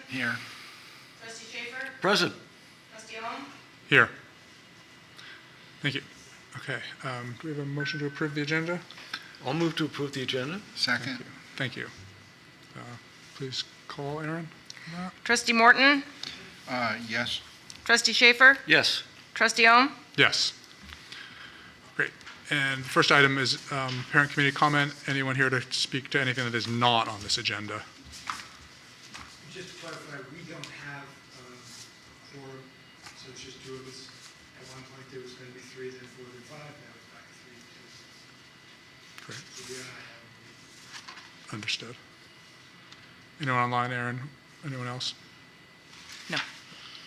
Here. Trustee Schaefer? Present. Trustee Ohm? Here. Thank you. Okay, do we have a motion to approve the agenda? I'll move to approve the agenda. Second. Thank you. Please call Aaron. Trustee Morton? Yes. Trustee Schaefer? Yes. Trustee Ohm? Yes. Great. And the first item is parent committee comment. Anyone here to speak to anything that is not on this agenda? Just to clarify, we don't have a quorum, so it's just two of us. At one point, there was going to be three, then four, then five, now it's back to three, two. Great. So we are not having Understood. Anyone online, Aaron? Anyone else? No.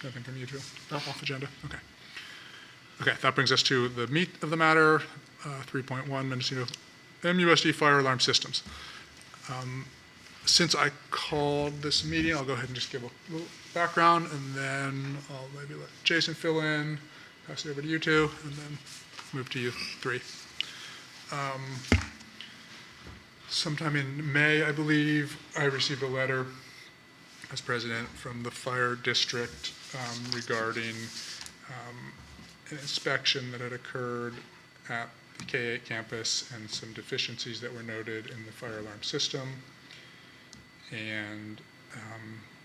Nothing from you two? Off agenda? Okay. Okay, that brings us to the meat of the matter, 3.1 Mendocino MUSD fire alarm systems. Since I called this meeting, I'll go ahead and just give a little background, and then I'll maybe let Jason fill in, pass it over to you two, and then move to you three. Sometime in May, I believe, I received a letter as president from the fire district regarding an inspection that had occurred at the KAKX campus and some deficiencies that were noted in the fire alarm system. And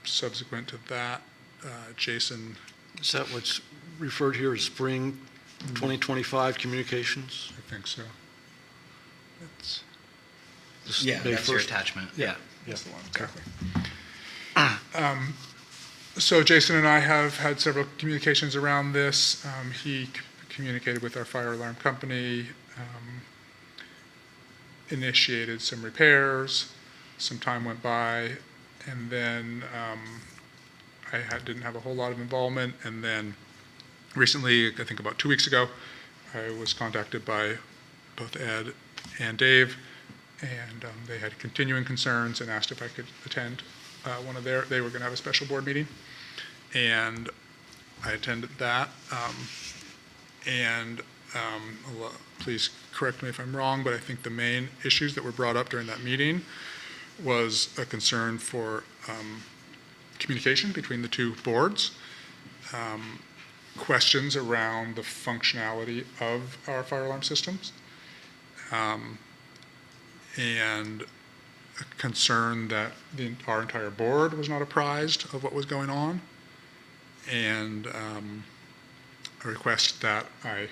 subsequent to that, Jason, Is that what's referred here as spring 2025 communications? I think so. It's, This Yeah, May that's your 1st? attachment. Yeah. That's the one, exactly. So Jason and I have had several communications around this. He communicated with our fire alarm company, initiated some repairs, some time went by, and then I didn't have a whole lot of involvement. And then recently, I think about 2 weeks ago, I was contacted by both Ed and Dave, and they had continuing concerns and asked if I could attend one of they were going to have a special board meeting, and I attended that. Please correct me if I'm wrong, but I think the main issues that were brought up during that meeting was a concern for communication between the two boards, questions around the functionality of our fire alarm systems, and a concern that our entire board was not apprised of what was going on, and a request that I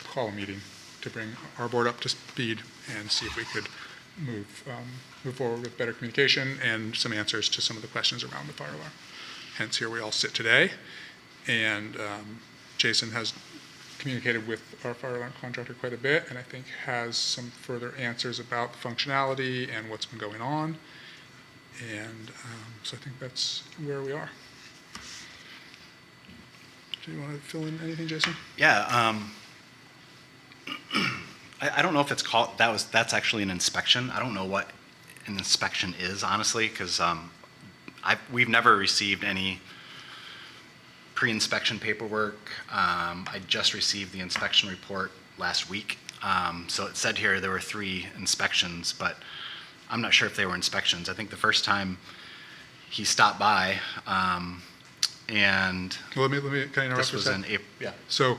call a meeting to bring our board up to speed and see if we could move forward with better communication and some answers to some of the questions around the fire alarm. Hence, here we all sit today. And Jason has communicated with our fire alarm contractor quite a bit, and I think has some further answers about the functionality and what's been going on. And so I think that's where we are. Do you want to fill in anything, Jason? Yeah. I don't know if it's called, that's actually an inspection. I don't know what an inspection is, honestly, because we've never received any pre-inspection paperwork. I just received the inspection report last week. So it said here there were 3 inspections, but I'm not sure if they were inspections. I think the first time he stopped by, and Well, let me can I interrupt this for a was second? in April. Yeah. So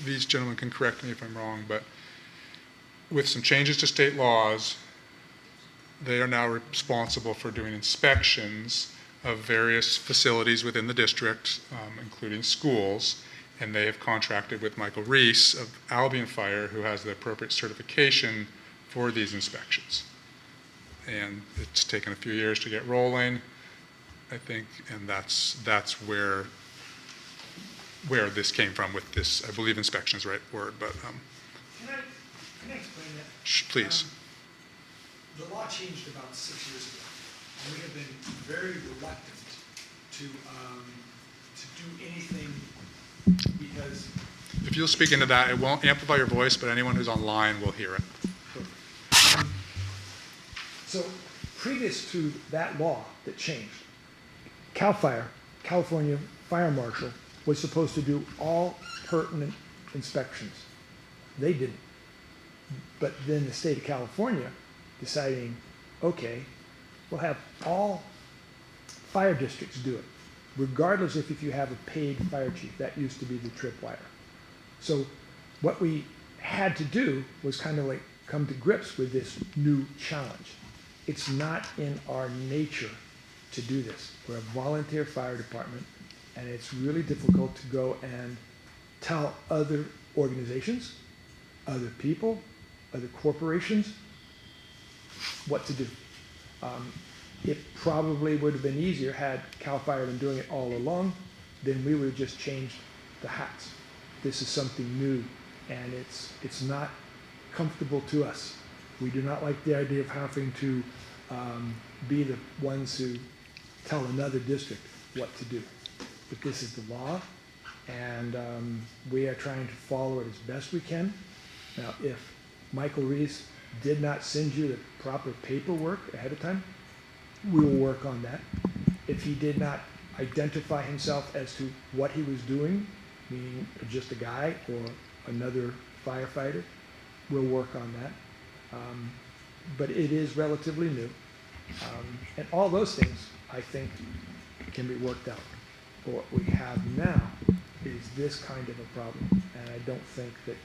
these gentlemen can correct me if I'm wrong, but with some changes to state laws, they are now responsible for doing inspections of various facilities within the district, including schools, and they have contracted with Michael Reese of Albion Fire, who has the appropriate certification for these inspections. And it's taken a few years to get rolling, I think, and that's where this came from with this. I believe inspection is the right word, but Can I explain that? please. The law changed about 6 years ago, and we have been very reluctant to do anything because If you'll speak into that, it won't amplify your voice, but anyone who's online will hear it. So previous to that law that changed, CAL FIRE, California Fire Marshal, was supposed to do all pertinent inspections. They didn't. But then the state of California deciding, okay, we'll have all fire districts do it, regardless if you have a paid fire chief. That used to be the tripwire. So what we had to do was kind of like come to grips with this new challenge. It's not in our nature to do this. We're a volunteer fire department, and it's really difficult to go and tell other organizations, other people, other corporations what to do. It probably would have been easier had CAL FIRE been doing it all along. Then we would have just changed the hats. This is something new, and it's not comfortable to us. We do not like the idea of having to be the ones who tell another district what to do. But this is the law, and we are trying to follow it as best we can. Now, if Michael Reese did not send you the proper paperwork ahead of time, we will work on that. If he did not identify himself as to what he was doing, meaning just a guy or another firefighter, we'll work on that. But it is relatively new. And all those things, I think, can be worked out. But what we have now is this kind of a problem. And I don't think that,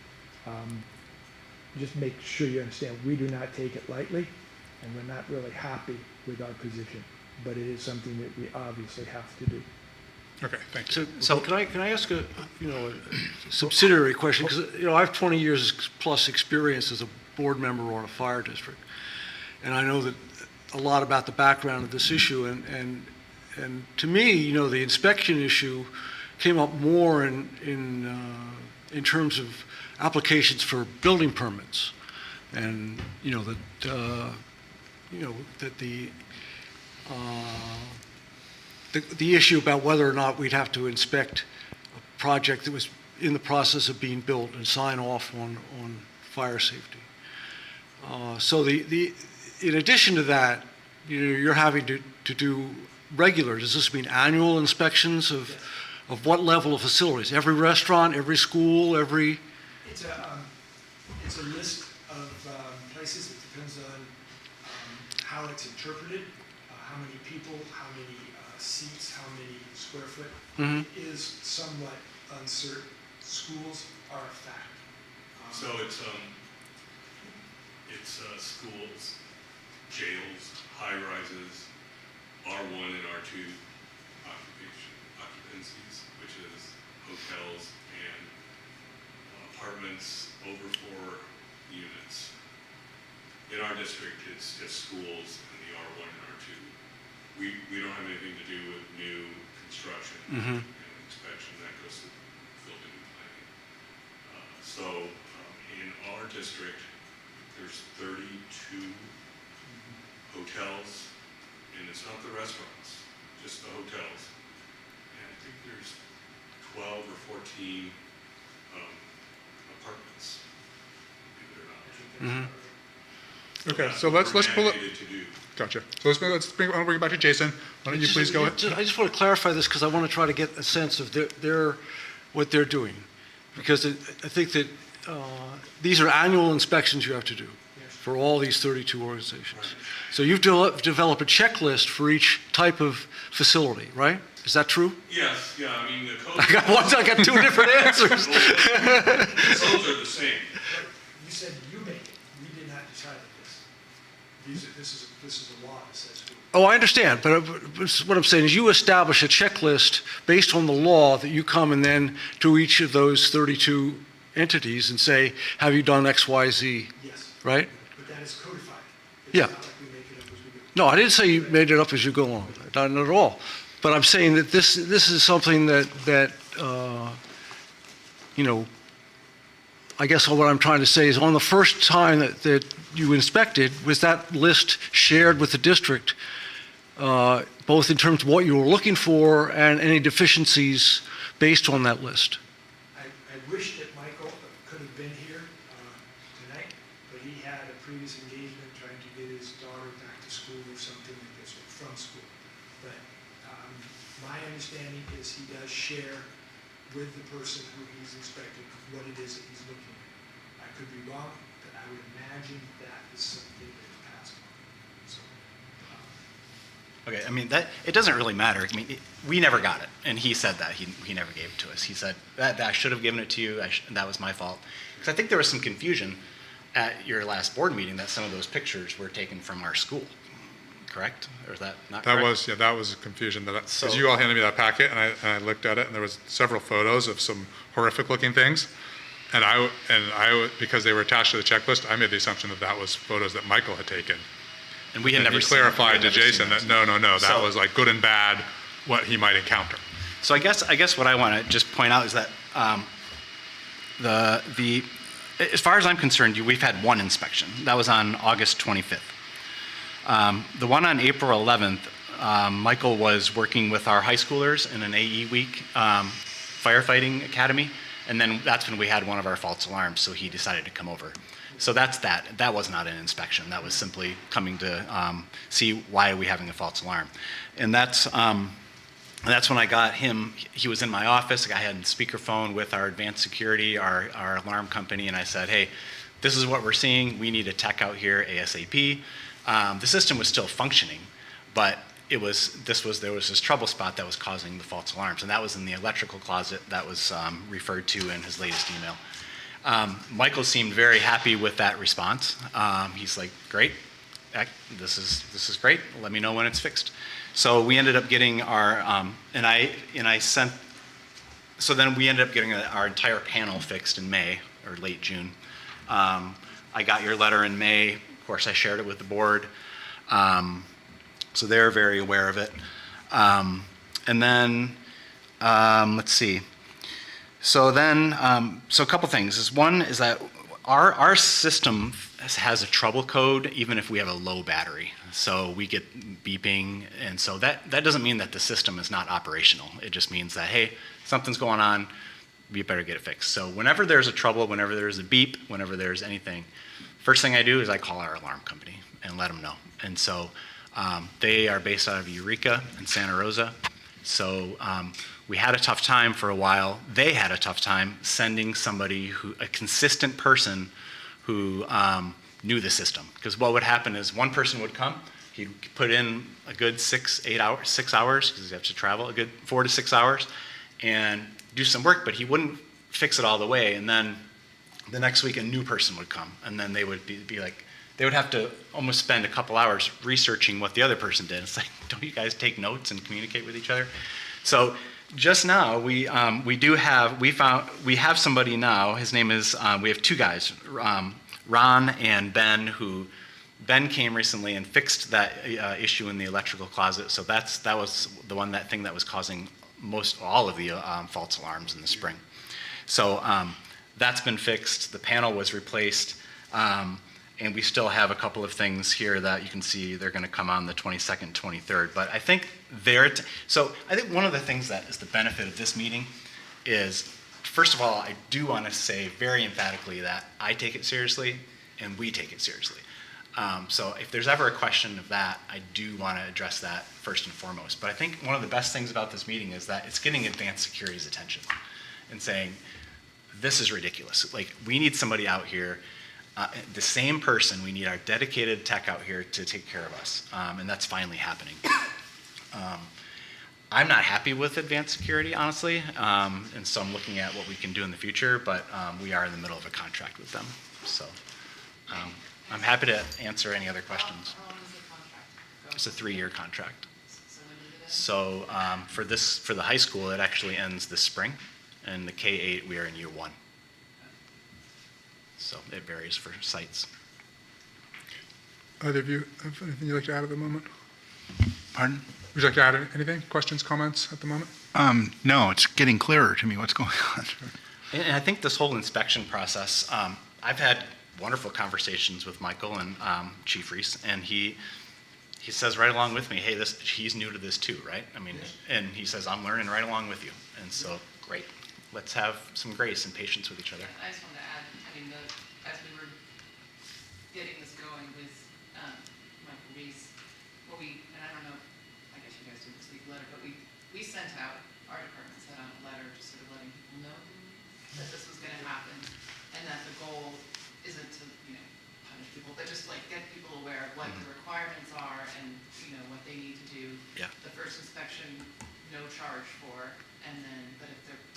just make sure you understand, we do not take it lightly, and we're not really happy with our position. But it is something that we obviously have to do. Okay, thank you. So can I ask a subsidiary question? Because I have 20 years plus experience as a board member on a fire district, and I know that a lot about the background of this issue. And to me, the inspection issue came up more in terms of applications for building permits, and that the issue about whether or not we'd have to inspect a project that was in the process of being built and sign off on fire safety. So in addition to that, you're having to do regular, does this mean annual inspections of what level of facilities? Every restaurant, every school, every? It's a list of places. It depends on how it's interpreted, how many people, how many seats, how many square foot. Mm-hmm. It is somewhat uncertain. Schools are a fact. So it's schools, jails, high rises, R1 and R2 occupancies, which is hotels and apartments over 4 units. In our district, it's just schools and the R1 and R2. We don't have anything to do with new construction and inspection. That goes to building and planning. So in our district, there's 32 hotels, and it's not the restaurants, just the hotels. And I think there's 12 or 14 apartments, believe it or not. Okay, so let's pull it. Mandated to do. Gotcha. So let's bring it back to Jason. Why don't you please go ahead? I just want to clarify this because I want to try to get a sense of what they're doing. Because I think that these are annual inspections you have to do for all these 32 organizations. Right. So you've developed a checklist for each type of facility, right? Is that true? Yes, yeah, I mean, the code. I got 2 different answers. The codes are the same. But you said you made it. We did not decide this. This is a law that says who. Oh, I understand, but what I'm saying is you establish a checklist based on the law that you come and then to each of those 32 entities and say, have you done X, Y, Z, Yes. right? But that is codified. It's Yeah. not like we make it up as we go. No, I didn't say you made it up as you go along, not at all. But I'm saying that this is something that I guess what I'm trying to say is on the first time that you inspected, was that list shared with the district, both in terms of what you were looking for and any deficiencies based on that list? I wish that Michael could have been here tonight, but he had a previous engagement trying to get his daughter back to school or something like this, or from school. But my understanding is he does share with the person who he's inspecting what it is that he's looking at. I could be wrong, but I would imagine that is something that is passed on. So Okay, I mean, it doesn't really matter. I mean, we never got it, and he said that. He never gave it to us. He said, that I should have given it to you, that was my fault. Because I think there was some confusion at your last board meeting that some of those pictures were taken from our school, correct? Or is that not correct? That was a confusion, because So- you all handed me that packet, and I looked at it, and there was several photos of some horrific-looking things. And because they were attached to the checklist, I made the assumption that that was photos that Michael had taken. And we had And never he seen- clarified we to had never Jason seen that, those. no, that So- was like good and bad, what he might encounter. So I guess what I want to just point out is that as far as I'm concerned, we've had one inspection. That was on August 25th. The one on April 11th, Michael was working with our high schoolers in an AE week firefighting academy, and then that's when we had one of our false alarms, so he decided to come over. So that's that. That was not an inspection. That was simply coming to see why are we having a false alarm. And that's when I got him. He was in my office. I had speakerphone with our advanced security, our alarm company, and I said, hey, this is what we're seeing. We need a tech out here ASAP. The system was still functioning, but there was this trouble spot that was causing the false alarms, and that was in the electrical closet that was referred to in his latest email. Michael seemed very happy with that response. He's like, great, this is great. Let me know when it's fixed. So we ended up getting our, so then we ended up getting our entire panel fixed in May or late June. I got your letter in May. Of course, I shared it with the board. So they're very aware of it. And then, let's see. So a couple things. One is that our system has a trouble code even if we have a low battery. So we get beeping, and so that doesn't mean that the system is not operational. It just means that, hey, something's going on, we better get it fixed. So whenever there's a trouble, whenever there's a beep, whenever there's anything, first thing I do is I call our alarm company and let them know. And so they are based out of Eureka and Santa Rosa. So we had a tough time for a while. They had a tough time sending somebody a consistent person who knew the system. Because what would happen is one person would come, he'd put in a good 6 hours, because you have to travel, a good 4 to 6 hours, and do some work, but he wouldn't fix it all the way. And then the next week a new person would come, and then they would be like, they would have to almost spend a couple hours researching what the other person did. It's like, don't you guys take notes and communicate with each other? So just now, we have somebody now. His name is, we have two guys, Ron and Ben, Ben came recently and fixed that issue in the electrical closet. So that was that thing that was causing all of the false alarms in the spring. So that's been fixed. The panel was replaced. And we still have a couple of things here that you can see they're going to come on the 22nd, 23rd. But I think I think one of the things that is the benefit of this meeting is, first of all, I do want to say very emphatically that I take it seriously and we take it seriously. So if there's ever a question of that, I do want to address that first and foremost. But I think one of the best things about this meeting is that it's getting advanced security's attention and saying, this is ridiculous. Like, we need somebody out here. The same person, we need our dedicated tech out here to take care of us, and that's finally happening. I'm not happy with advanced security, honestly, and so I'm looking at what we can do in the future, but we are in the middle of a contract with them. So I'm happy to answer any other questions. How long is the contract? It's a 3-year contract. So when do you do that? So for the high school, it actually ends this spring, and the K-8, we are in year 1. So it varies for sites. Either of you have anything you'd like to add at the moment? Pardon? Would you like to add anything? Questions, comments at the moment? No, it's getting clearer to me what's going on. And I think this whole inspection process, I've had wonderful conversations with Michael and Chief Reese, and he says right along with me, hey, he's new to this too, right? I mean, and he says, I'm learning right along with you. And so, great. Let's have some grace and patience with each other. I just wanted to add, as we were getting this going with Michael Reese, and I don't know, I guess you guys did this week letter, but we sent out, our department sent out a letter just sort of letting people know that this was going to happen, and that the goal isn't to, punish people, but just like get people aware of what the requirements are, and you know, what they need to do. Yeah. The first inspection, no charge for, and then, but if there are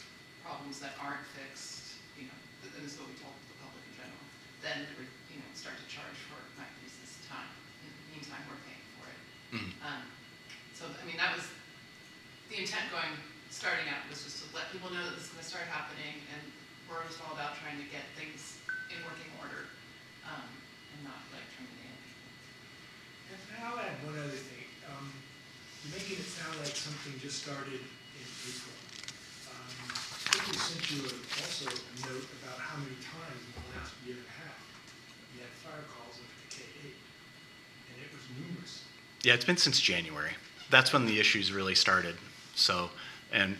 problems that aren't fixed, you know, and this is what we told the public in general, then, you know, start to charge for my police's time. In the meantime, we're paying for it. So, I mean, that was, the intent starting out was just to let people know that this is gonna start happening, and we're just all about trying to get things in working order, and not like trying to nail people. And I'll add one other thing. You're making it sound like something just started in April. I think we sent you also a note about how many times in the last year and a half you had fire calls up to K8, and it was numerous. Yeah, it's been since January. That's when the issues really started. So, and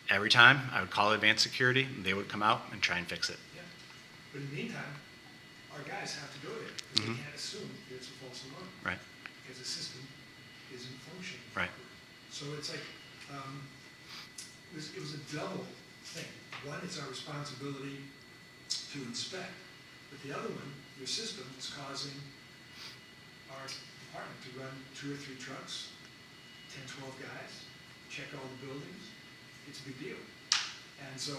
every time I would call advanced security, they would come out and try and fix it. Yeah. But in the meantime, our guys have to go there because they can't assume there's a false alarm. Right. Because the system isn't functioning. Right. properly. So it's like, it was a double thing. One, it's our responsibility to inspect, but the other one, your system is causing our department to run 2 or 3 trucks, 10, 12 guys, check all the buildings. It's a big deal. And so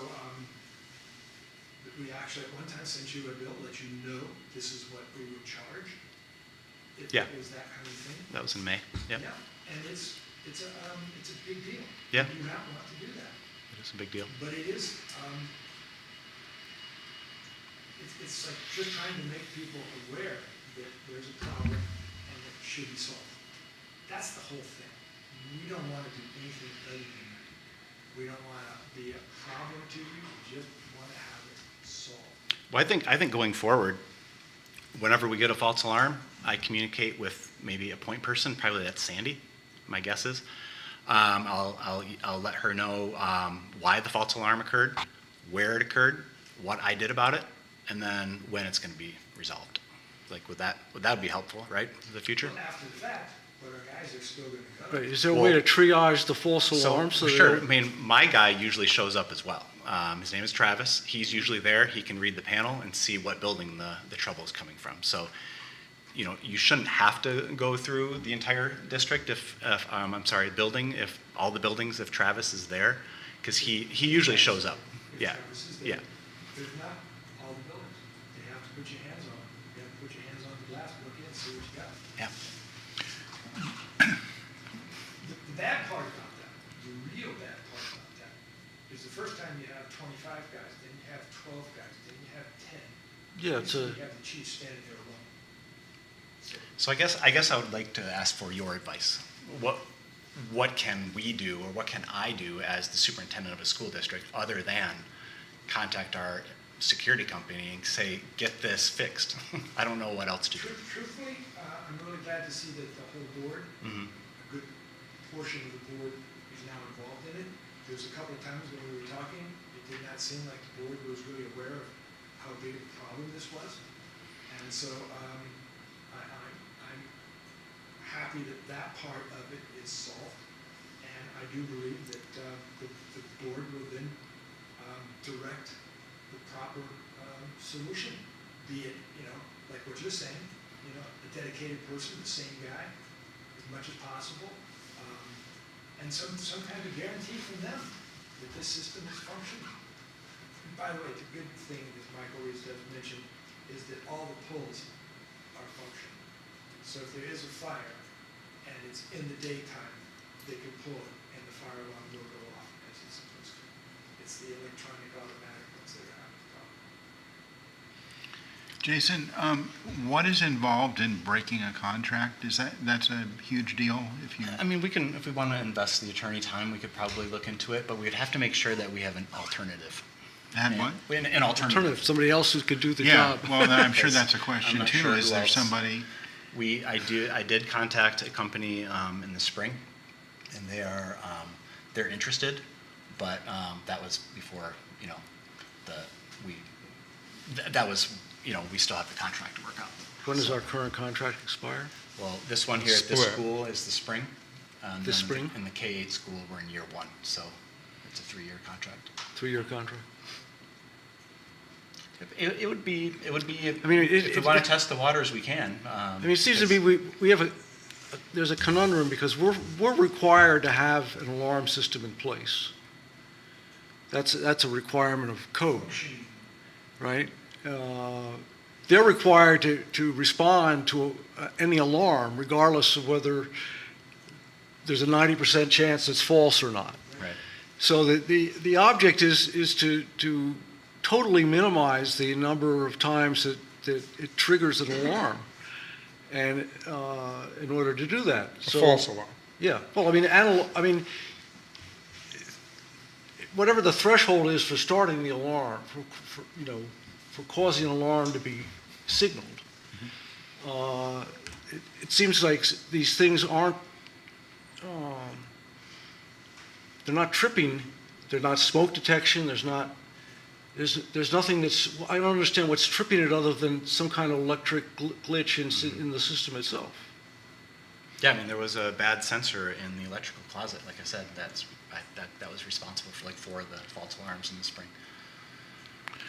we actually at one time sent you a bill, let you know this is what we would charge. If Yeah. it was that kind of thing. That was in May. Yep. Yeah, and it's a big deal. Yeah. You do not want to do that. It is a big deal. But it is, it's like just trying to make people aware that there's a problem and it should be solved. That's the whole thing. We don't want to do anything other than that. We don't want to be a problem to you, we just want to have it solved. Well, I think going forward, whenever we get a false alarm, I communicate with maybe a point person, probably that's Sandy, my guess is. I'll let her know why the false alarm occurred, where it occurred, what I did about it, and then when it's going to be resolved. Like, would that be helpful, right, for the future? Well, after the fact, but our guys are still going to go. Right, is there a way to triage the false alarms? So Sure, that- I mean, my guy usually shows up as well. His name is Travis. He's usually there. He can read the panel and see what building the trouble is coming from. So, you know, you shouldn't have to go through the entire district building, if all the buildings, if Travis is there, because he usually shows up. If Yeah, Travis is there. yeah. If not, all the buildings, they have to put your hands on them. You have to put your hands on the glass, look in, see what you got. Yeah. The bad part about that, the real bad part about that, is the first time you have 25 guys, then you have 12 guys, then you have 10. Yeah, it's Then a, you have the chief standing there alone. So I guess I would like to ask for your advice. What can we do, or what can I do as the superintendent of a school district, other than contact our security company and say, get this fixed? I don't know what else to do. Truthfully, I'm really glad to see that the whole board, Mhm. a good portion of the board is now involved in it. There's a couple of times when we were talking, it did not seem like the board was really aware of how big a problem this was. And so I'm happy that that part of it is solved. And I do believe that the board will then direct the proper solution, be it, you know, like what you're saying, you know, a dedicated person, the same guy, as much as possible, and some kind of guarantee from them that this system is functioning. And by the way, the good thing that Michael Reese does mention is that all the pulls are functioning. So if there is a fire and it's in the daytime, they can pull it and the fire alarm will go off as it's supposed to. It's the electronic automatic ones that are having the problem. Jason, what is involved in breaking a contract? That's a huge deal if you, I mean, if we want to invest the attorney time, we could probably look into it, but we would have to make sure that we have an alternative. and what? An alternative. alternative, somebody else who could do the Yeah, job. well, I'm sure Because that's a I'm question not too. sure Is who there else. somebody? I did contact a company in the spring, and they're interested, but that was before, you know, that was, you know, we still have the contract to work out. When does our current contract expire? Well, this one here at this Split. school is the spring. and This then spring? In the K-8 school, we're in year 1, so it's a 3-year contract. 3-year contract? It would be, I mean, if we want to test the waters, we can. I mean, it seems to me we have there's a conundrum because we're required to have an alarm system in place. That's a requirement of code, right? They're required to respond to any alarm regardless of whether there's a 90% chance it's false or not. Right. So the object is to totally minimize the number of times that it triggers an alarm. And in order to do that. A false alarm. Yeah, well, I mean, whatever the threshold is for starting the alarm, for causing an alarm to be signaled, it seems like these things aren't, they're not tripping, they're not smoke detection, there's nothing that's, I don't understand what's tripping it other than some kind of electric glitch in the system itself. Yeah, I mean, there was a bad sensor in the electrical closet, like I said, that was responsible for like 4 of the false alarms in the spring.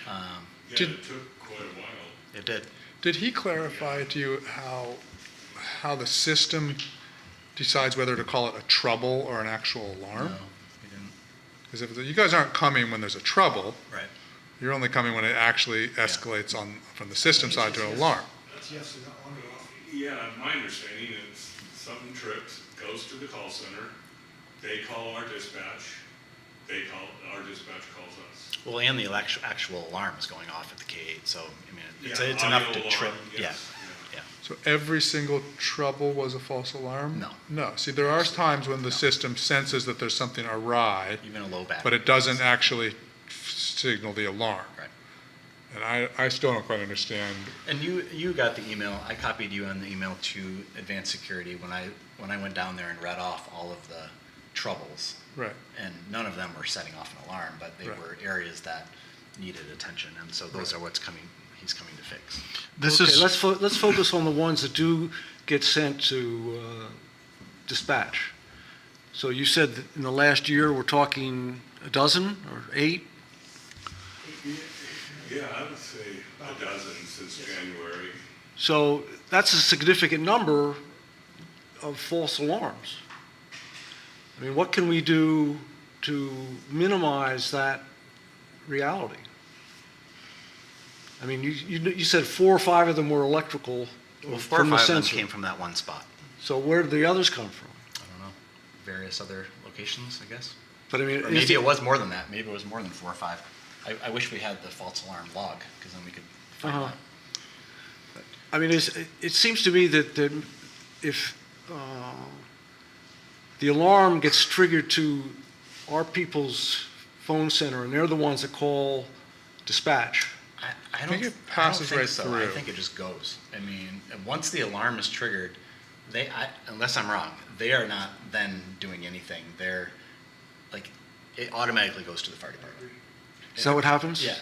Yeah, Did- it took quite a while. It did. Did he clarify to you how the system decides whether to call it a trouble or an actual alarm? No, we didn't. Because if you guys aren't coming when there's a trouble, Right. you're only coming when it actually escalates from the system side to an alarm. Yes, on or off. Yeah, my understanding is something trips, goes to the call center, they call our dispatch, our dispatch calls us. Well, and the actual alarm is going off at the K8, so, I mean, it's Yeah, enough audio to trip. alarm, Yeah, yes, yeah. So every single trouble was a false alarm? No. No. See, there are times when the system senses that there's something awry, Even a low battery. but it doesn't actually signal the alarm. Right. And I still don't quite understand. And you got the email, I copied you on the email to Advanced Security when I went down there and read off all of the troubles. Right. And none of them were setting off an alarm, but they Right. were areas that needed attention, and so those are he's coming to fix. This Okay, is, let's focus on the ones that do get sent to dispatch. So you said that in the last year, we're talking a dozen or 8? Yeah, I would say a dozen since January. So that's a significant number of false alarms. I mean, what can we do to minimize that reality? I mean, you said 4 or 5 of them were electrical Well, 4 or from the 5 of them sensor. came from that one spot. So where did the others come from? I don't know, various other locations, I guess. But I mean, Or maybe it was more than that, maybe it was more than 4 or 5. I wish we had the false alarm log, because then we could find Uh-huh. out. I mean, it seems to me that if the alarm gets triggered to our people's phone center, and they're the ones that call dispatch, I think don't, it passes I don't think right so. I through. think it just goes. I mean, once the alarm is triggered, unless I'm wrong, they are not then doing anything. They're, like, it automatically goes to the fire department. is that what happens? Yeah.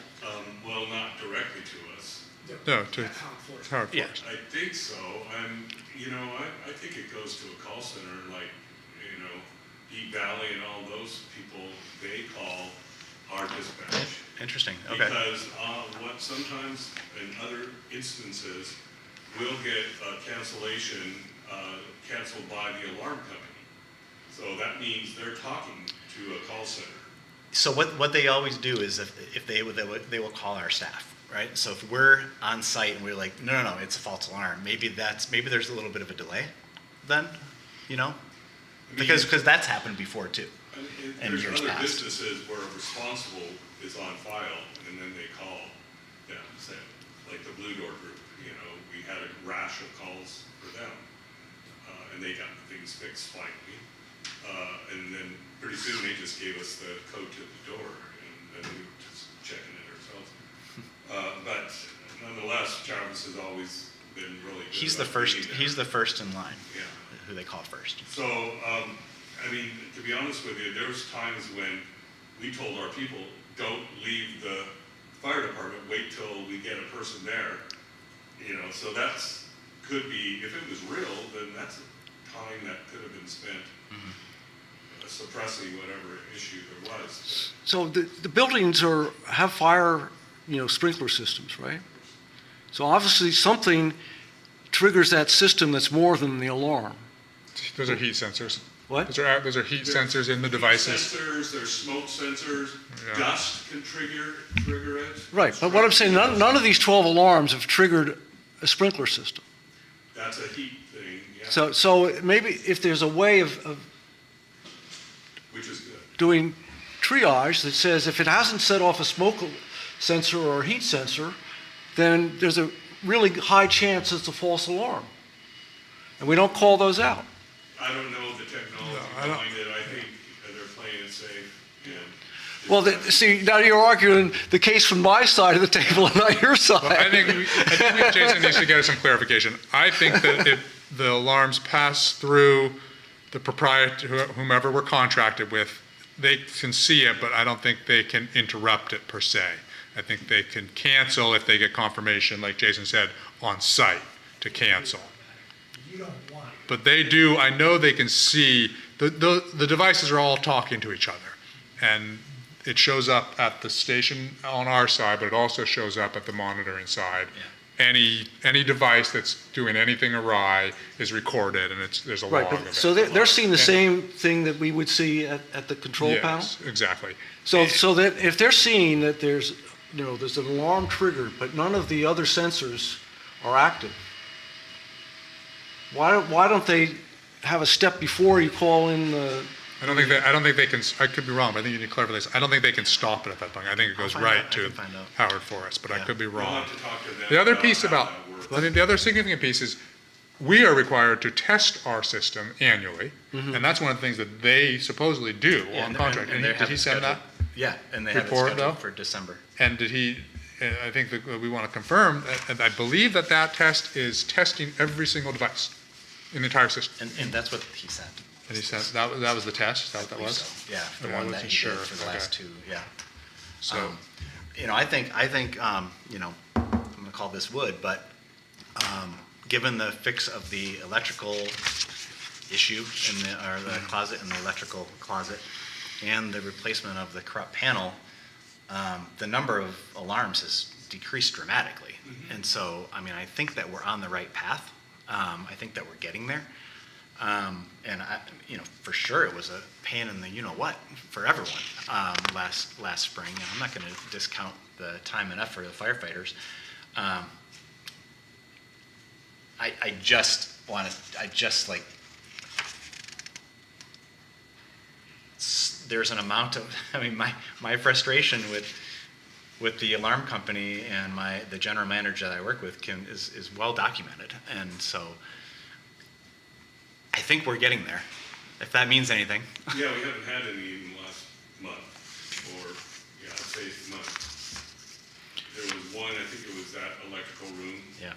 Well, not directly to us. No, to Howard Yeah. Forest. I think so, and, I think it goes to a call center, like, Deep Valley and all those people, they call our dispatch. Interesting, okay. Because what sometimes, in other instances, we'll get a cancellation canceled by the alarm company. So that means they're talking to a call center. So what they always do is if they will call our staff, right? So if we're on site and we're like, no, it's a false alarm, maybe there's a little bit of a delay then, Because that's happened before too. And There's years other past. businesses where a responsible is on file, and then they call them, say, like the Blue Door Group, we had a rash of calls for them, and they got things fixed finally. And then pretty soon they just gave us the code to the door, and we were just checking it ourselves. But nonetheless, Jarvis has always been really good. He's the about first. being there. He's the first in line. Yeah. Who they call first. So, to be honest with you, there was times when we told our people, don't leave the fire department, wait till we get a person there. So could be, if it was real, then that's a time that could have been spent suppressing whatever issue there was. So the buildings have fire, sprinkler systems, right? So obviously something triggers that system that's more than the alarm. Those are heat sensors. What? Those are heat sensors in the devices. Sensors, there's smoke sensors, Yeah. dust can trigger it. Right, but what I'm saying, none of these 12 alarms have triggered a sprinkler system. That's a heat thing, yeah, So maybe if there's a way of which is good. doing triage that says if it hasn't set off a smoke sensor or a heat sensor, then there's a really high chance it's a false alarm. And we don't call those out. I don't know the technology I don't- behind it, I think they're playing it safe, and. Well, see, now you're arguing the case from my side of the table and not your side. Well, I think Jason needs to get us some clarification. I think that if the alarms pass through the proprietor, whomever we're contracted with, they can see it, but I don't think they can interrupt it per se. I think they can cancel if they get confirmation, like Jason said, on site to cancel. You don't want it. But they do, I know they can see, the devices are all talking to each other. And it shows up at the station on our side, but it also shows up at the monitoring side. Any device that's doing anything awry is recorded, and there's a Right, log of but it. so they're seeing the same thing that we would see at the control panel? Yes, exactly. So that if they're seeing that there's an alarm triggered, but none of the other sensors are active, why don't they have a step before you call in the, I don't think they can, I could be wrong, but I think you need to clarify this. I don't think they can stop it at that point. I think it goes find out. right I to can find out. Howard Forest, but I Yeah. could be We'll wrong. have to talk to them. The other about piece how about, that works. I think the other significant piece is, we are required to test our system annually, and that's one of the things that they supposedly do Yeah, on contract. And they did have he it send that? scheduled. Yeah, and they have it report, scheduled though? for December. And did he, I think that we want to confirm, and I believe that test is testing every single device in the entire system. And that's what he sent. And he said, that was the test, is that what that I believe was? so. Yeah, the Okay, I one that wasn't he sure. did for the Okay. last two, yeah. So, I think, I'm gonna call this wood, but, given the fix of the electrical issue or the closet in the electrical closet and the replacement of the corrupt panel, the number of alarms has decreased dramatically. And so, I think that we're on the right path. I think that we're getting there. And for sure it was a pain in the you-know-what for everyone, last spring. And I'm not gonna discount the time and effort of the firefighters. There's an amount of, my frustration with the alarm company and the general manager that I work with is well documented. And so I think we're getting there, if that means anything. Yeah, we haven't had any in the last month, or, yeah, I'd say a month. There was one, I think it was that electrical room, Yeah.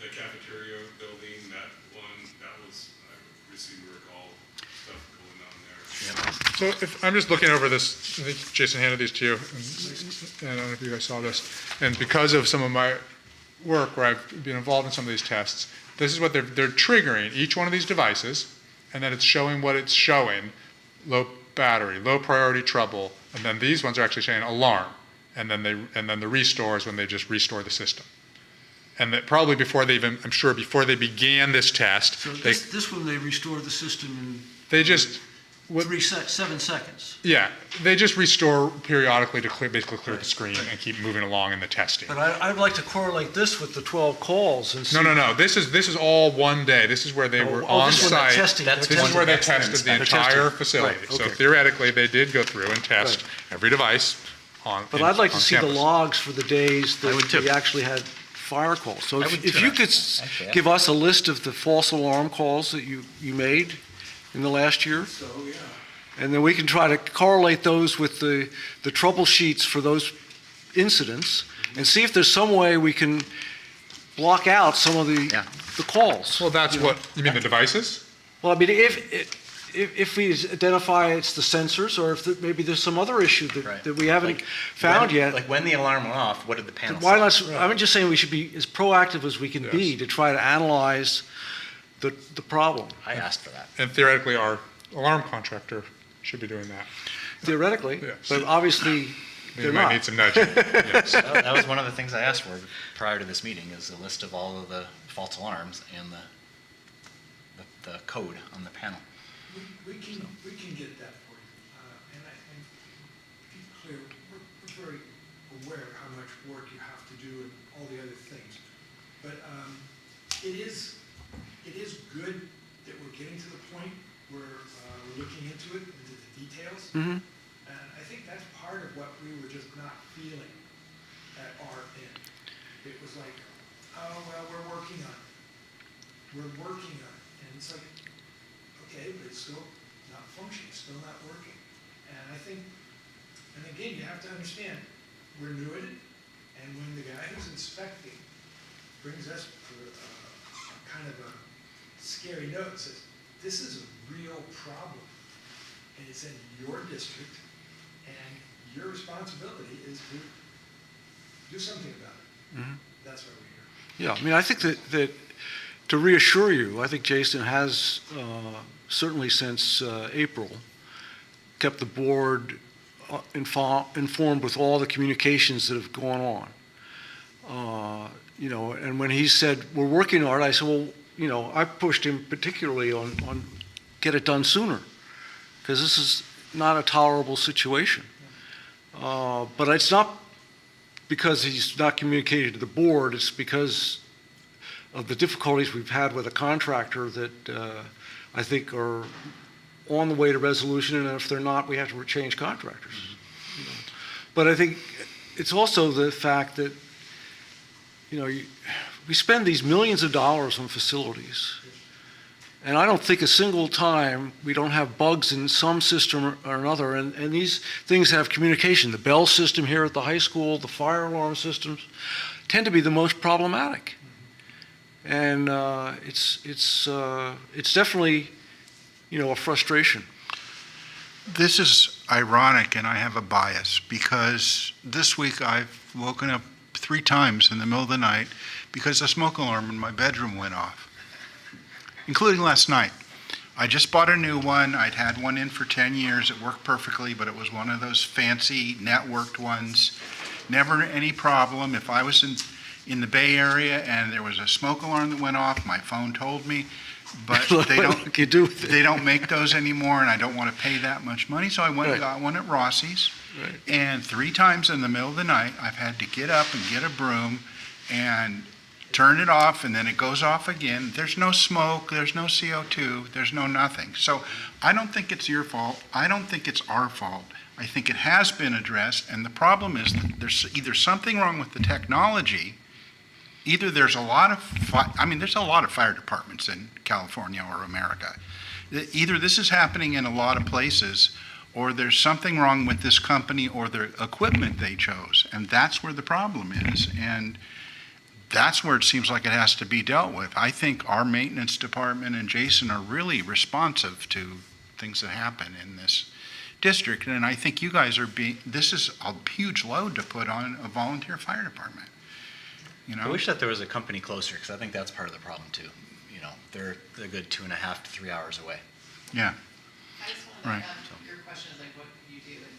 the cafeteria building, that one, that was, I received a recall, stuff going on there. so if, I'm just looking over this, I think Jason handed these to you, and I don't know if you guys saw this. And because of some of my work where I've been involved in some of these tests, this is what they're triggering, each one of these devices, and then it's showing what it's showing, low battery, low priority trouble, and then these ones are actually saying alarm, and then the restore is when they just restore the system. And that probably before they even, I'm sure before they began this test, so they this one, they restored the system they just, in 7 seconds. yeah, they just restore periodically to basically clear the screen and keep moving along in the testing. But I'd like to correlate this with the 12 calls and see. No, this is all one day. This is where they were Oh, on this one, they're site. testing. That's This is where they That's their tested the inspection. entire Testing. facility. Right, So okay. theoretically, they did go through and test Right. every device on But I'd like to on see the campus. logs for the days I would that too. we actually had fire calls. So I if would if too. you could Actually, yeah. give us a list of the false alarm calls that you made in the last year, So, yeah. and then we can try to correlate those with the trouble sheets for those incidents, and see if there's some way we can block out some of Yeah. the calls. Well, that's what, you mean the devices? Well, I mean, if we identify it's the sensors, or if maybe there's some other issue Right. that we haven't Like, found yet. Like when the alarm went off, what did the panel Why say? not, I'm just saying we should be as proactive as we can be Yes. to try to analyze the problem. I asked for that. And theoretically, our alarm contractor should be doing that. Theoretically, Yes. but obviously, You they're might not. need some nudging, yes. That was one of the things I asked for prior to this meeting, is a list of all of the false alarms and the the code on the panel. We can get that for you. And to be clear, we're very aware of how much work you have to do and all the other things. But it is good that we're getting to the point where we're looking into it, into the details. Mhm. And I think that's part of what we were just not feeling at our end. It was like, oh, well, we're working on it. We're working on it. And it's like, okay, but it's still not functioning, still not working. And I think, and again, you have to understand, we're new at it, and when the guy who's inspecting brings us to a kind of a scary note, says, this is a real problem, and it's in your district, and your responsibility is to do something about it. Mhm. That's why we're here. Yeah, I mean, I think that to reassure you, I think Jason has certainly since April kept the board informed with all the communications that have gone on. You know, and when he said, we're working on it, I said, well, you know, I pushed him particularly on get it done sooner, because this is not a tolerable situation. But it's not because he's not communicated to the board, it's because of the difficulties we've had with a contractor that I think are on the way to resolution, and if they're not, we have to change contractors. You know. But I think it's also the fact that, you know, we spend these millions of dollars on facilities, and I don't think a single time we don't have bugs in some system or another, and these things have communication. The bell system here at the high school, the fire alarm systems tend to be the most problematic. And it's definitely, you know, a frustration. This is ironic, and I have a bias, because this week I've woken up 3 times in the middle of the night because the smoke alarm in my bedroom went off, including last night. I just bought a new one. I'd had one in for 10 years. It worked perfectly, but it was one of those fancy networked ones. Never any problem. If I was in the Bay Area and there was a smoke alarm that went off, my phone told me. But they don't make those anymore, and I don't want to pay that much money, so I went and got one at Rossi's. Right. And 3 times in the middle of the night, I've had to get up and get a broom and turn it off, and then it goes off again. There's no smoke, there's no CO2, there's no nothing. So I don't think it's your fault. I don't think it's our fault. I think it has been addressed, and the problem is that there's either something wrong with the technology. Either there's a lot of, there's a lot of fire departments in California or America. Either this is happening in a lot of places, or there's something wrong with this company or the equipment they chose. And that's where the problem is. And that's where it seems like it has to be dealt with. I think our maintenance department and Jason are really responsive to things that happen in this district. And I think you guys this is a huge load to put on a volunteer fire department. You know? I wish that there was a company closer, because I think that's part of the problem too. You know, they're a good 2.5 to 3 hours away. Yeah. I just want Right. to, your question is like, what could you do? And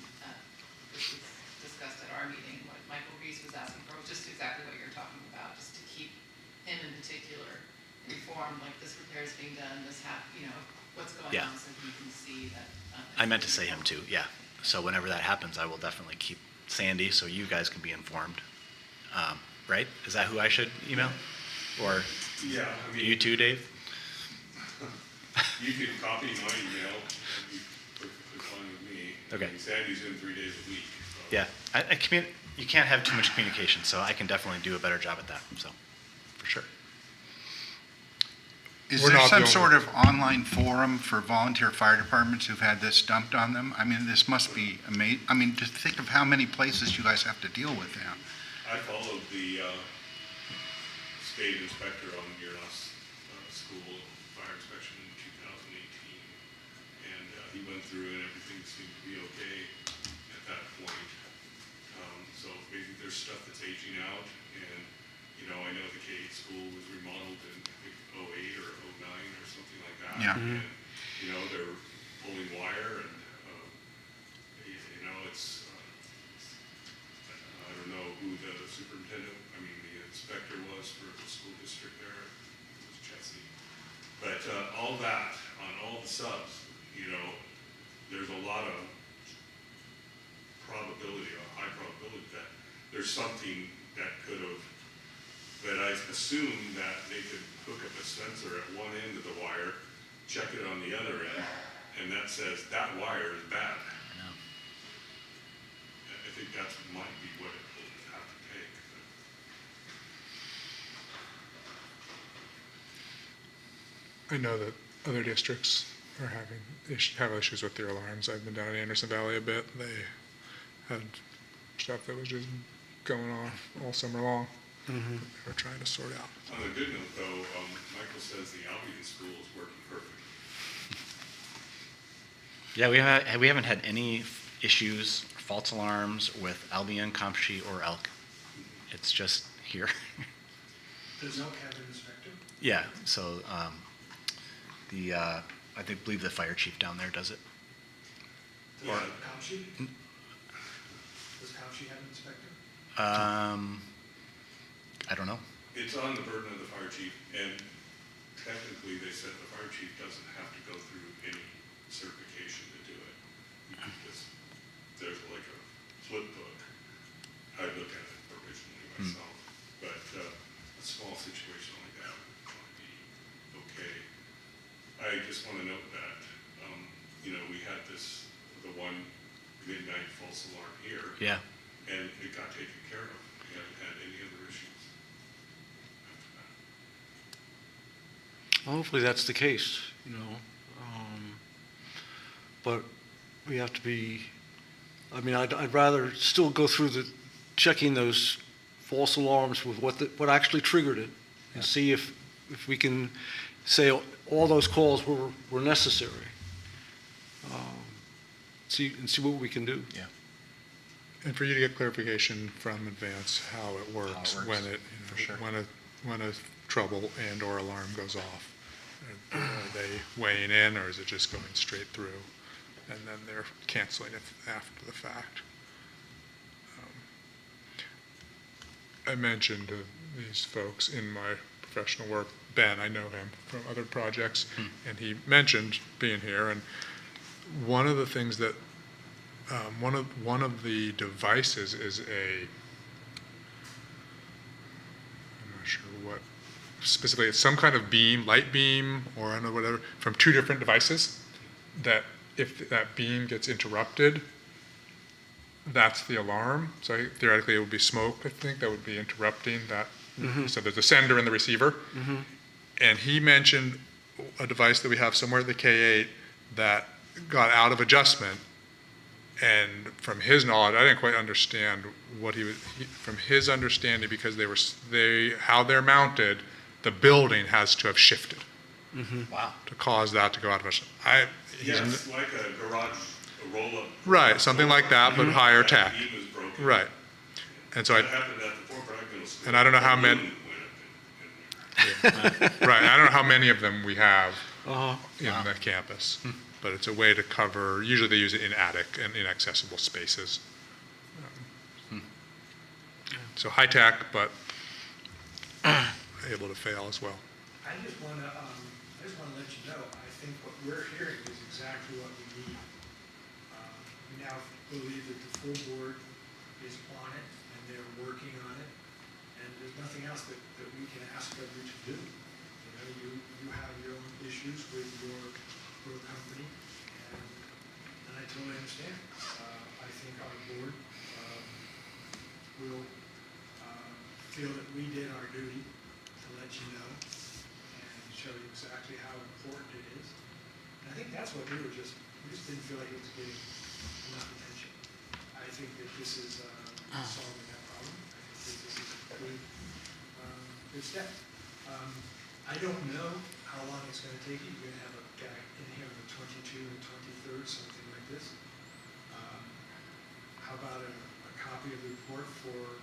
this was discussed at our meeting, what Michael Reese was asking for was just exactly what you're talking about, just to keep him in particular informed, like this repair is being done, what's going Yeah. on, so he can see that. I meant to say him too, yeah. So whenever that happens, I will definitely keep Sandy so you guys can be informed. Right? Is that who I should email? Or Yeah, I mean, you too, Dave? you can copy my email, that'd be perfectly fine with me. Okay. I mean, Sandy's in 3 days a week. So. Yeah, you can't have too much communication, so I can definitely do a better job at that, so, for sure. Is We're there not some the sort of online forum for volunteer fire departments who've had this dumped on them? I mean, this must be amazing. I mean, just think of how many places you guys have to deal with now. I followed the state inspector on your last school fire inspection in 2018, and he went through and everything seemed to be okay at that point. So maybe there's stuff that's aging out, and you know, I know the K-8 school was remodeled in I think 08 or 09 or something like that. Yeah. And you know, they're pulling wire, and you know, it's. I don't know who the superintendent, the inspector was for the school district there. It was Jesse. But all that, on all the subs, you know, there's a lot of probability, a high probability that there's something that could have, that I assume that they could hook up a sensor at one end of the wire, check it on the other end, and that says that wire is bad. I think that might be what it will have to take. I know that other districts are have issues with their alarms. I've been down in Anderson Valley a bit. They had stuff that was just going on all summer long. They were trying to sort out. On a good note, though, Michael says the Albion school is working perfectly. Yeah, we haven't had any issues, false alarms with Albion, Comfrey, or Elk. It's just here. There's no cabin inspector? Yeah, so I believe the fire chief down there does it. Does Couchy? Does Couchy have an inspector? I don't know. It's on the burden of the fire chief, and technically, they said the fire chief doesn't have to go through any certification to do it. You can just, there's like a flip book. I looked at it originally myself, but a small situation like that would probably be okay. I just want to note that, you know, we had the one midnight false alarm here. Yeah. And it got taken care of. We haven't had any other issues after that. Hopefully that's the case, you know. But we have to be, I mean, I'd rather still go through checking those false alarms with what actually triggered it and see if we can say all those calls were necessary. See what we can do. Yeah. And for you to get clarification from advance how it works, works, when it, for sure. when a trouble and or alarm goes off. Are they weighing in, or is it just going straight through? And then they're canceling it after the fact. I mentioned to these folks in my professional work, Ben, I know him from other projects, and he mentioned being here, and one of the things that one of the devices is I'm not sure what specifically, it's some kind of beam, light beam, or I don't know, whatever, from two different devices, that if that beam gets interrupted, that's the alarm. So theoretically it would be smoke, I think, that would be interrupting that. So there's the sender and the receiver. And he mentioned a device that we have somewhere at the K8 that got out of adjustment. And from his knowledge, I didn't quite understand what from his understanding, because how they're mounted, the building has to have shifted. Wow. To cause that to go out of adjustment. Yes, like a garage, a roll-up. Right, something like that, but higher tech. That beam was broken. Right. And so That happened at the Fort Bragg Middle School. and I don't know how many, Balloon went up in there. right, I don't know how many of them we have Uh-huh. in the campus, but it's a way to cover, usually they use it in attic and inaccessible spaces. So high tech, but able to fail as well. I just want to let you know, I think what we're hearing is exactly what we need. We now believe that the full board is on it, and they're working on it, and there's nothing else that we can ask of you to do. You know, you have your own issues with your company, and I totally understand. I think our board will feel that we did our duty to let you know and show you exactly how important it is. And I think that's what we just didn't feel like it was getting enough attention. I think that this is solving that problem. I think that this is a good step. I don't know how long it's going to take you. You're going to have a guy in here on the 22 and 23rd, something like this. How about a copy of the report for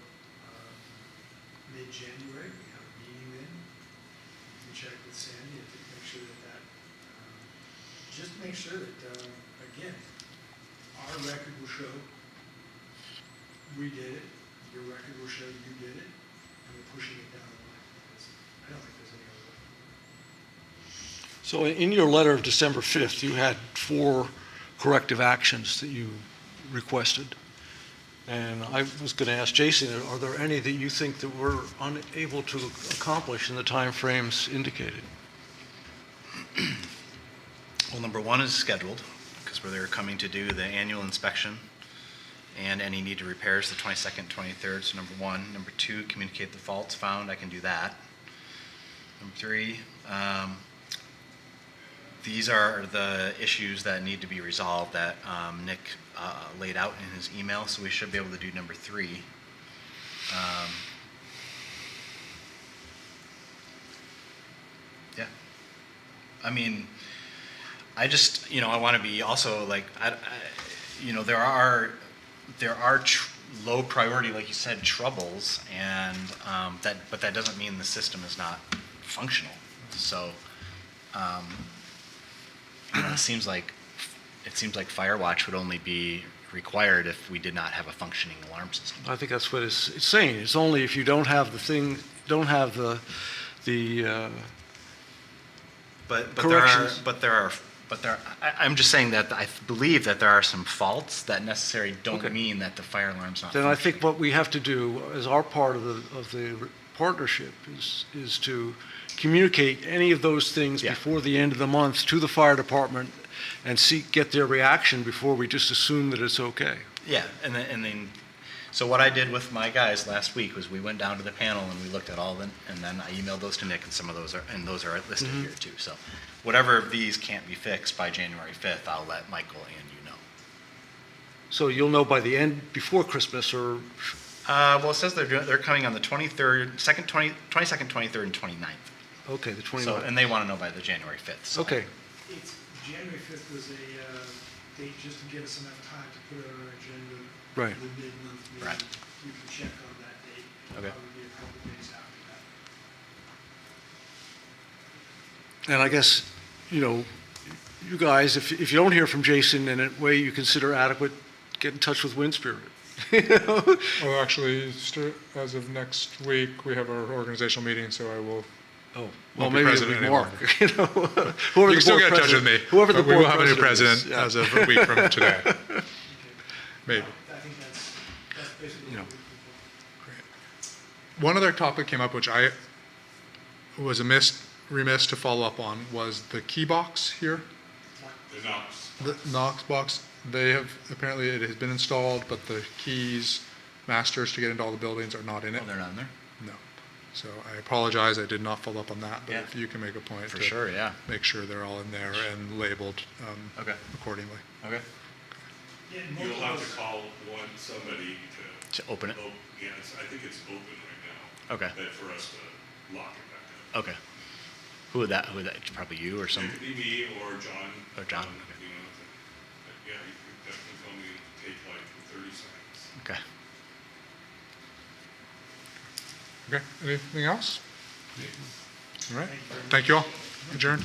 mid-January? We have a meeting then. You can check with Sandy to make sure that just to make sure that, again, our record will show we did it, your record will show you did it, and we're pushing it down the line. Because I don't think there's any other way. So in your letter of December 5th, you had 4 corrective actions that you requested. And I was going to ask Jason, are there any that you think that we're unable to accomplish in the timeframes indicated? Well, number 1 is scheduled, because they're coming to do the annual inspection and any needed repairs the 22nd, 23rd, so number 1. Number 2, communicate the faults found, I can do that. Number 3, these are the issues that need to be resolved that Nick laid out in his email, so we should be able to do number 3. Yeah. I mean, I just, I want to be also like, there are low priority, like you said, troubles, and but that doesn't mean the system is not functional. So, it seems like Firewatch would only be required if we did not have a functioning alarm system. I think that's what it's saying. It's only if you don't have corrections. I'm just saying that I believe that there are some faults that necessarily don't Okay. mean that the fire alarm's not Then I functioning. think what we have to do as our part of the partnership is to communicate any of those things Yeah. before the end of the month to the fire department and get their reaction before we just assume that it's okay. Yeah, and then, so what I did with my guys last week was we went down to the panel and we looked at all of them, and then I emailed those to Nick, and some of those are listed here too. So whatever of these can't be fixed by January 5th, I'll let Michael and you know. So you'll know by the end, before Christmas, or, Well, it says they're coming on the 22nd, 23rd, and 29th. okay, the So, 29th. and they want to know by the January 5th. So. Okay, It's, January 5th was a date just to give us enough time to put it on our agenda. Right. For the mid-month meeting. Right. You can check on that date. Okay. Probably a couple days after that. and I guess, you guys, if you don't hear from Jason in a way you consider adequate, get in touch with Wind Spirit. Well, actually, as of next week, we have our organizational meeting, so I will. Oh, Won't well, be maybe it'll president be any Mark. longer. Whoever You can the still board get in touch with me. president- Whoever the but we board will have a new president is, yeah. as of a week from today. Maybe. I think that's basically You know. what we're looking for. One other topic came up, which I was remiss to follow up on, was the key box here, The Knox. the Knox box. They have, apparently it has been installed, but the keys, masters to get into all the buildings are not in it. Oh, they're not in there? No. So I apologize, I did not follow up on that, but Yeah. if you can make a point For to sure, yeah. make sure they're all in there and labeled Okay. accordingly. Okay. Yeah, and You'll most have of to those- call somebody To open it? Yeah, I think it's open right now. Okay. That for us to lock it back up. Okay. Who would that, probably you or some? It could be me or John. Or John, But okay. yeah, you could definitely tell me to take like 30 seconds. Okay. Okay, anything else? All right, thank you all. Adjourned.